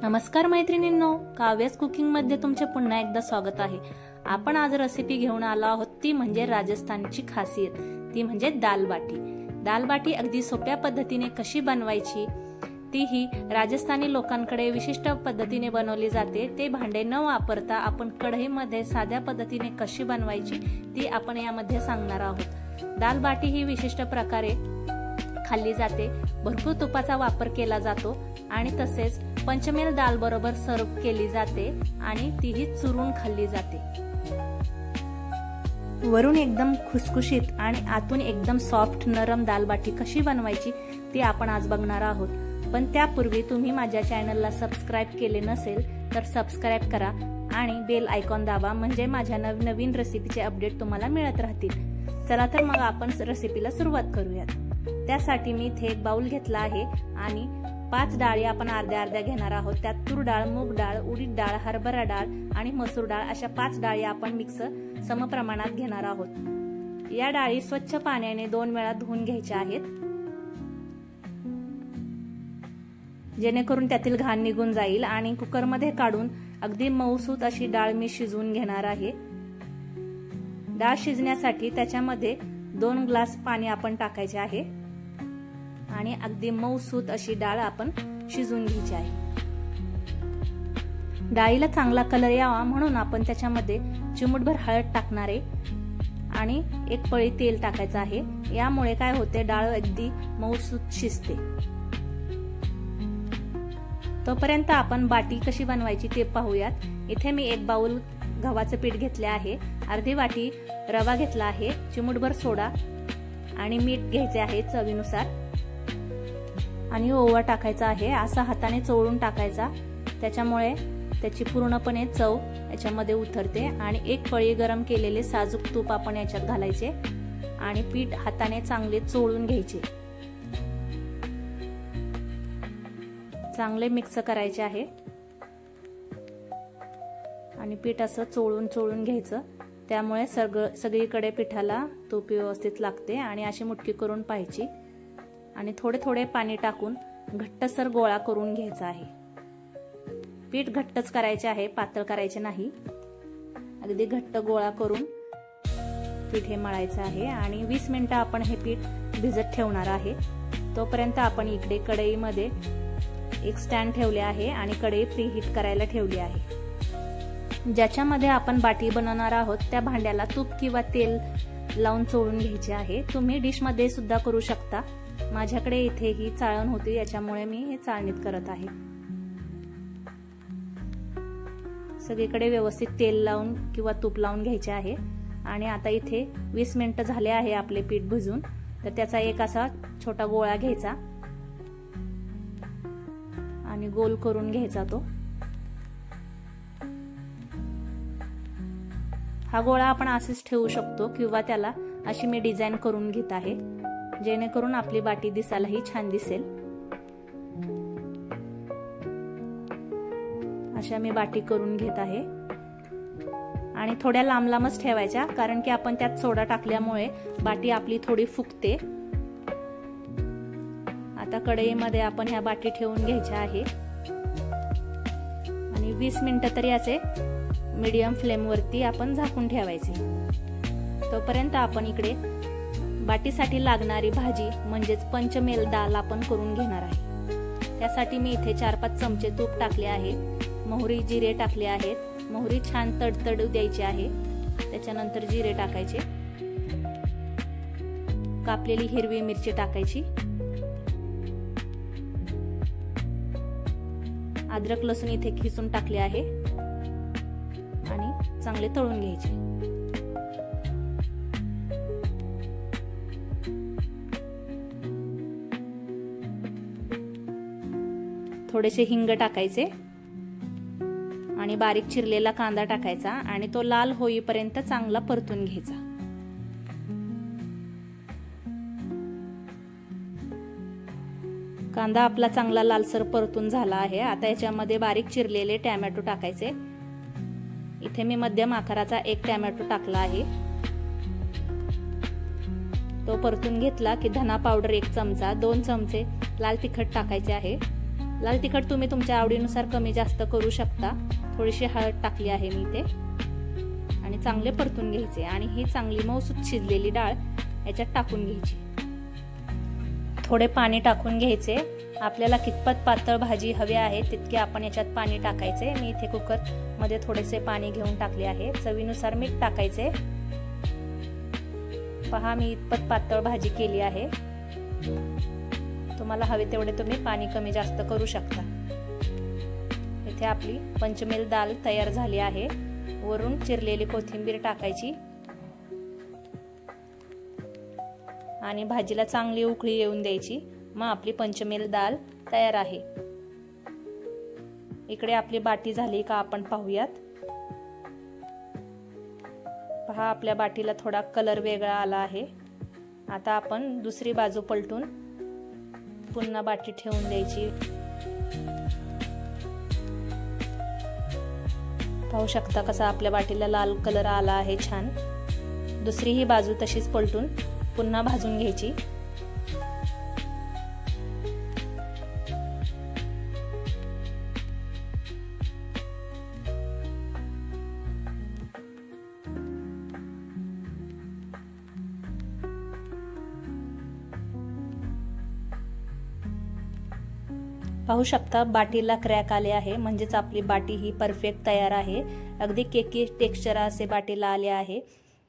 नमस्कार मैत्रिणींनो, काव्यास कुकिंग मध्ये तुमचे पुन्हा एकदा स्वागत आहे। आपण आज रेसिपी घेऊन आलो आहोत ती म्हणजे राजस्थानची खासियत, ती म्हणजे दाल बाटी। दाल बाटी अगदी सोप्या पद्धतीने कशी बनवायची, तीही राजस्थानी लोकांकडे विशिष्ट पद्धतीने बनवली जाते। ते भांडे न वापरता आपण कढईमध्ये साध्या पद्धतीने कशी बनवायची ती आपण यामध्ये सांगणार आहोत। दाल बाटी ही विशिष्ट प्रकारे खाल्ली जाते, भरपूर तुपाचा वापर केला जातो आणि तसेच पंचमेल दाल बरोबर सर्व केली जाते आणि तीही चुरून खाल्ली जाते। वरून एकदम खुसखुशीत आणि आतून एकदम सॉफ्ट नरम दाल बाटी कशी बनवायची ती आपण आज बघणार आहोत। पण त्यापूर्वी तुम्ही माझ्या चॅनलला सबस्क्राइब केले नसेल तर सबस्क्राइब करा आणि बेल आयकॉन दाबा, म्हणजे माझ्या नवीन रेसिपीचे अपडेट तुम्हाला मिळत राहतील। चला तर मग आपण रेसिपीला सुरुवात करूयात। त्यासाठी मी इथे एक बाउल घेतला आहे आणि 5 डाळी आपण अर्ध्या अर्ध्या घेणार आहोत। त्यात तूर डाळ, मूग डाळ, उडीद डाळ, हरभरा डाळ आणि मसूर डाळ अशा 5 डाळी आपण मिक्स समप्रमाणात घेणार आहोत। या डाळी स्वच्छ पाण्याने 2 वेळा धुवून घ्यायच्या आहेत, जेणेकरून त्यातील घाण निघून जाईल। आणि कुकर मध्ये काढून अगदी मऊसूत अशी डाळ मी शिजवून घेणार आहे। डाळ शिजण्यासाठी त्याच्यामध्ये 2 ग्लास पाणी आपण टाकायचे आहे आणि अगदी मऊसूत अशी डाळ आपण शिजवून घ्यायची आहे। डाळीला चांगला कलर यावा म्हणून आपण त्याच्यामध्ये चिमूटभर हळद टाकणार आहे आणि 1 पळी तेल टाकायचं आहे। यामुळे काय होते, डाळ अगदी मऊसूत शिजते। तोपर्यंत आपण बाटी कशी बनवायची ते पाहूयात। इथे मी 1 बाउल गव्हाचे पीठ घेतले आहे, अर्धी वाटी रवा घेतला आहे, चिमूटभर सोडा आणि मीठ घ्यायचे आहे चवीनुसार आणि ओवा टाकायचा आहे। असा हाताने चोळून टाकायचा, त्याच्यामुळे त्याची पूर्णपणे चव याच्यामध्ये उतरते। आणि 1 पळी गरम केलेले साजूक तूप आपण याच्यात घालायचे आणि पीठ हाताने चांगले चोळून घ्यायचे, चांगले मिक्स करायचे आहे आणि पीठ असं चोळून घ्यायचं। त्यामुळे सगळीकडे पिठाला तूप व्यवस्थित लागते आणि अशी मुठ्ठी करून पाहायची आणि थोडे थोडे पाणी टाकून घट्टसर गोळा करून घ्यायचा आहे। पीठ घट्टच करायचे आहे, पातळ करायचे नाही। अगदी घट्ट गोळा करून पीठ हे मळायचं आहे आणि 20 मिनिटं आपण हे पीठ भिजत ठेवणार आहे। तोपर्यंत आपण इकडे कढईमध्ये एक स्टँड ठेवले आहे आणि कढई प्रीहीट करायला ठेवली आहे। ज्याच्यामध्ये आपण बाटी बनवणार आहोत त्या भांड्याला तूप किंवा तेल लावून चोळून घ्यायचे आहे। तुम्ही डिश मध्ये सुद्धा करू शकता, माझ्याकडे इथे ही चाळण होती याच्यामुळे मी हे चाळणीत करत आहे। सगळीकडे व्यवस्थित तेल लावून किंवा तूप लावून घ्यायचे आहे आणि आता इथे 20 मिनिटं झाले आहे आपले पीठ भिजून, तर त्याचा एक असा छोटा गोळा घ्यायचा आणि गोल करून घ्यायचा तो। हा गोळा आपण असेच ठेवू शकतो किंवा त्याला अशी मी डिझाइन करून घेत आहे, जेणेकरून आपली बाटी दिसायलाही छान दिसेल। अशा मी बाटी करून घेत आहे आणि थोड्या लांब लांबच ठेवायच्या, कारण की आपण त्यात सोडा टाकल्यामुळे बाटी आपली थोडी फुगते। आता कढईमध्ये आपण ह्या बाटी ठेवून घ्यायच्या आहे आणि 20 मिनिटं तरी असे मीडियम फ्लेम वरती आपण झाकून ठेवायचे। तोपर्यंत आपण इकडे बाटीसाठी लागणारी भाजी म्हणजेच पंचमेल दाल आपण करून घेणार आहे। त्यासाठी मी इथे 4-5 चमचे तूप टाकले आहे, मोहरी जिरे टाकले आहेत। मोहरी छान तडतडू द्यायची आहे, त्याच्यानंतर जिरे टाकायचे, कापलेली हिरवी मिरची टाकायची, अद्रक लसूण इथे खिसून टाकले आहे आणि चांगले तळून घ्यायचे। थोडेसे हिंग टाकायचे आणि बारीक चिरलेला कांदा टाकायचा आणि तो लाल होईपर्यंत चांगला परतून घ्यायचा। कांदा आपला चांगला लालसर परतून झाला आहे। आता याच्यामध्ये बारीक चिरलेले टोमॅटो टाकायचे। इथे मी मध्यम आकाराचा 1 टोमॅटो टाकला आहे। तो परतून घेतला की धना पावडर 1 चमचा, 2 चमचे लाल तिखट टाकायचे आहे लाल तिखट तुम्ही तुमच्या आवडीनुसार कमी जास्त करू शकता। थोडीशी हळद टाकली आहे मी इथे आणि चांगले परतून घ्यायचे आणि ही चांगली मऊसूत शिजलेली डाळ याच्यात टाकून घ्यायची। थोडे पाणी टाकून घ्यायचे। आपल्याला कितपत पातळ भाजी हवी आहे तितके आपण याच्यात पाणी टाकायचे। मी इथे कुकर मध्ये थोडेसे पाणी घेऊन टाकले आहे। चवीनुसार मीठ टाकायचे। पहा मी इतपत पातळ भाजी केली आहे। तुम्हाला हवे तेवढे तुम्ही पाणी कमी जास्त करू शकता। इथे आपली पंचमेल दाल तयार झाली आहे। वरून चिरलेली कोथिंबीर टाकायची आणि भाजीला चांगली उकळी येऊन द्यायची। मग आपली पंचमेल दाल तयार आहे। इकडे आपली बाटी झाली का आपण पाहूयात। पहा आपल्या बाटीला थोडा कलर वेगळा आला आहे। आता आपण दुसरी बाजू पलटून पुन्हा बाटी ठेवून द्यायची। पाहू शकता कसा आपल्या बाटीला लाल कलर आला आहे छान। दुसरी ही बाजू तशीच पलटून पुन्हा भाजून घ्यायची। पाहू शकता बाटीला क्रॅक आले आहे, म्हणजेच आपली बाटी ही परफेक्ट तयार आहे। अगदी केकी टेक्स्चर असे बाटीला आले आहे।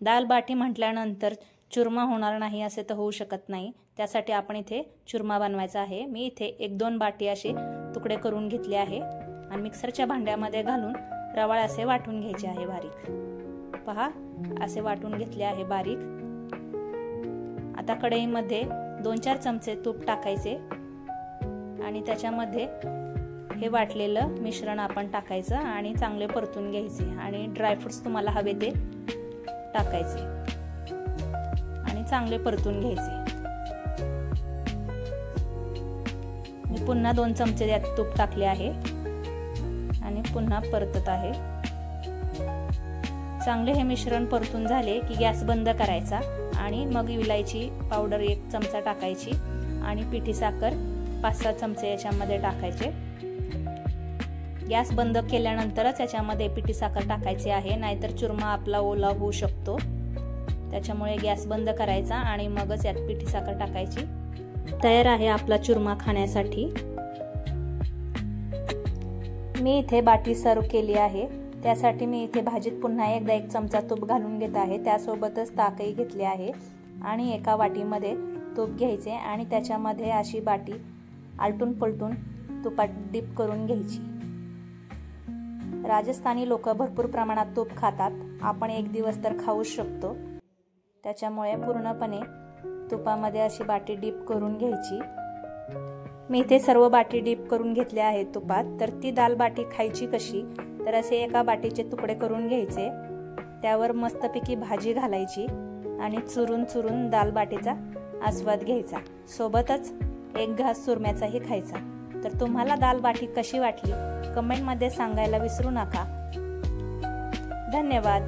दाल बाटी म्हटल्यानंतर चुरमा होणार नाही असे तर होऊ शकत नाही। त्यासाठी आपण इथे चुरमा बनवायचा आहे। मी इथे 1-2 बाटी असे तुकडे करून घेतले आहे आणि मिक्सरच्या भांड्यामध्ये घालून रवाळ असे वाटून घ्यायचे आहे बारीक। पहा असे वाटून घेतले आहे बारीक। आता कढईमध्ये 2-4 चमचे तूप टाकायचे आणि त्याच्यामध्ये हे वाटलेलं मिश्रण आपण टाकायचं आणि चांगले परतून घ्यायचे आणि ड्रायफ्रुट्स तुम्हाला हवे ते टाकायचे आणि चांगले परतून घ्यायचे। मी पुन्हा 2 चमचे यात तूप टाकले आहे आणि पुन्हा परतत आहे। चांगले हे मिश्रण परतून झाले की गॅस बंद करायचा आणि मग इलायची पावडर 1 चमचा टाकायची आणि पिठी साखर 5-6 चमचे याच्यामध्ये टाकायचे। गॅस बंद केल्यानंतरच याच्यामध्ये पिठी साखर टाकायची आहे, नाहीतर चुरमा आपला ओला होऊ शकतो। त्याच्यामुळे गॅस बंद करायचा आणि मगच यात पिठी साखर टाकायची। तयार आहे आपला चुरमा खाण्यासाठी। मी इथे बाटी सर्व केली आहे। त्यासाठी मी इथे भाजीत पुन्हा एकदा 1 चमचा तूप घालून घेत आहे। त्यासोबतच ताकही घेतले आहे आणि एका वाटीमध्ये तूप घ्यायचे आणि त्याच्यामध्ये अशी बाटी आलटून पलटून तुपात डिप करून घ्यायची। राजस्थानी लोक भरपूर प्रमाणात तूप खातात। आपण 1 दिवस तर खाऊच शकतो। त्याच्यामुळे पूर्णपणे तुपामध्ये अशी बाटी डिप करून घ्यायची। मी इथे सर्व बाटी डिप करून घेतल्या आहेत तुपात। तर ती दाल बाटी खायची कशी, तर असे एका बाटीचे तुकडे करून घ्यायचे, त्यावर मस्तपैकी भाजी घालायची आणि चुरून चुरून दाल बाटीचा आस्वाद घ्यायचा। सोबतच 1 घास चुरम्याचाही खायचा। तर तुम्हाला दाल बाटी कशी वाटली कमेंट मध्ये सांगायला विसरू नका। धन्यवाद।